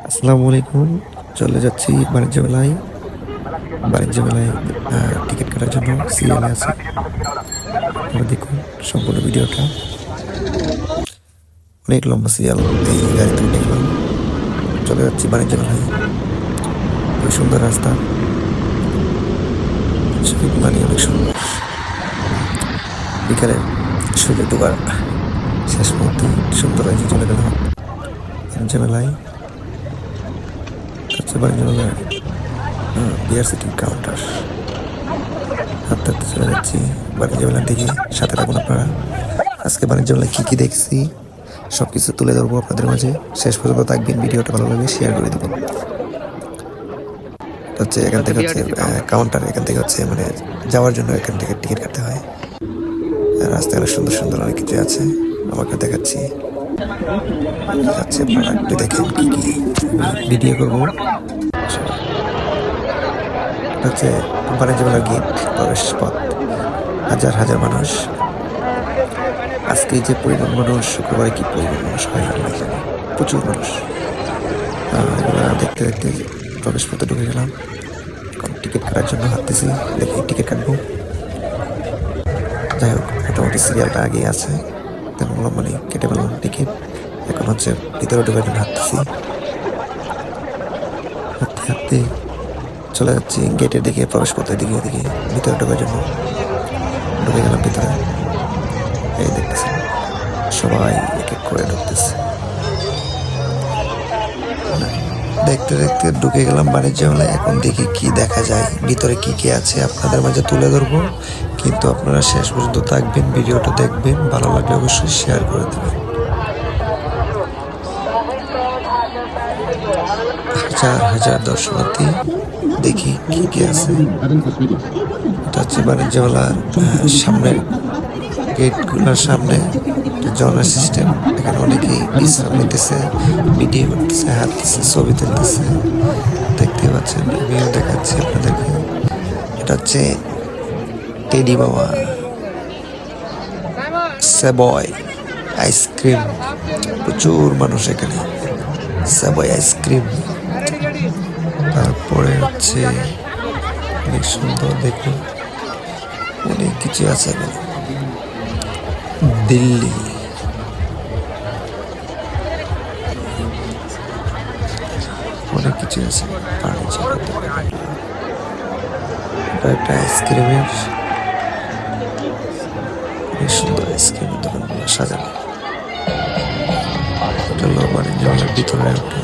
আসসালামু আলাইকুম। চলে যাচ্ছি বাণিজ্য মেলায়। বাণিজ্য মেলায় টিকিট কাটার জন্য সিরিয়ালে আছে। আপনারা দেখুন সম্পূর্ণ ভিডিওটা। অনেক লম্বা সিরিয়াল। এই গাড়িতে উঠে গেলাম, চলে যাচ্ছি বাণিজ্য মেলায়। খুব সুন্দর রাস্তা, মানে অনেক সুন্দর। বিকালে সূর্য ডোবার শেষ মুহূর্তে সুন্দর হয়েছে, চলে গেলাম বাণিজ্য মেলায়। হচ্ছে বাণিজ্য মেলায় বিআরসিটি কাউন্টার। হাঁটতে হাঁটতে চলে যাচ্ছি বাণিজ্য মেলার দিকে। সাথে থাকুন আপনারা। আজকে বাণিজ্য মেলায় কী কী দেখছি সবকিছু তুলে ধরবো আপনাদের মাঝে। শেষ পর্যন্ত থাকবেন, ভিডিওটা ভালো লাগলে শেয়ার করে দেবেন। হচ্ছে এখান থেকে হচ্ছে কাউন্টার, এখান থেকে হচ্ছে মানে যাওয়ার জন্য এখান থেকে টিকিট কাটতে হয়। রাস্তায় সুন্দর সুন্দর অনেক কিছু আছে, আমাকে দেখাচ্ছি। আপনারা একটু দেখেন কি কি ভিডিও করবো। হচ্ছে বাণিজ্য মেলার গেট, প্রবেশ পথ। হাজার হাজার মানুষ। আজকে যে পরিমাণ মানুষ, শুক্রবারে কি পরিমাণ মানুষ হয় আমরা জানি। প্রচুর মানুষ। এগুলো দেখতে দেখতে প্রবেশ পথে ঢুকে গেলাম। এখন টিকিট কাটার জন্য হাঁটতেছি, দেখি টিকিট কাটবো। যাই হোক, মোটামুটি সিরিয়ালটা আগেই আছে, তেমন মানে কেটে পেলাম টিকিট। এখন হচ্ছে ভিতরে ঢুকার জন্য হাঁটতেছি। হাঁটতে হাঁটতে চলে যাচ্ছি গেটের দিকে, প্রবেশ পথের দিকে, ওদিকে ভিতরে ঢোকার জন্য। ঢুকে গেলাম ভিতরে। এই দেখতেছি সবাই এক এক করে ঢুকতেছে। দেখতে দেখতে ঢুকে গেলাম বাণিজ্য মেলায়। এখন দেখি কি দেখা যায়, ভিতরে কি কি আছে আপনাদের মাঝে তুলে ধরবো। কিন্তু আপনারা শেষ পর্যন্ত থাকবেন, ভিডিওটা দেখবেন। ভালো লাগলে অবশ্যই শেয়ার করে দেবেন। হাজার হাজার দর্শনার্থী। দেখি কি কি আছে। এটা হচ্ছে বাণিজ্য মেলার সামনের গেটগুলোর সামনে জনার সিস্টেম। এখানে অনেকেই বিশ্রাম নিতেছে, ভিডিও করতেছে, হাঁটতেছে, ছবি তুলতেছে। দেখতে পাচ্ছেন, আমিও দেখাচ্ছি আপনাদেরকে। এটা হচ্ছে টেডি বাবা সেবয় আইসক্রিম। প্রচুর মানুষ এখানে। সেবয় আইসক্রিম। তারপরে হচ্ছে অনেক সুন্দর, দেখুন অনেক কিছু আছে এখানে। দিল্লি অনেক কিছু আছে। এটা একটা আইসক্রিমের, অনেক সুন্দর আইসক্রিমের দোকানগুলো সাজানো। এটা হলো বাণিজ্য মেলার ভিতরে একটা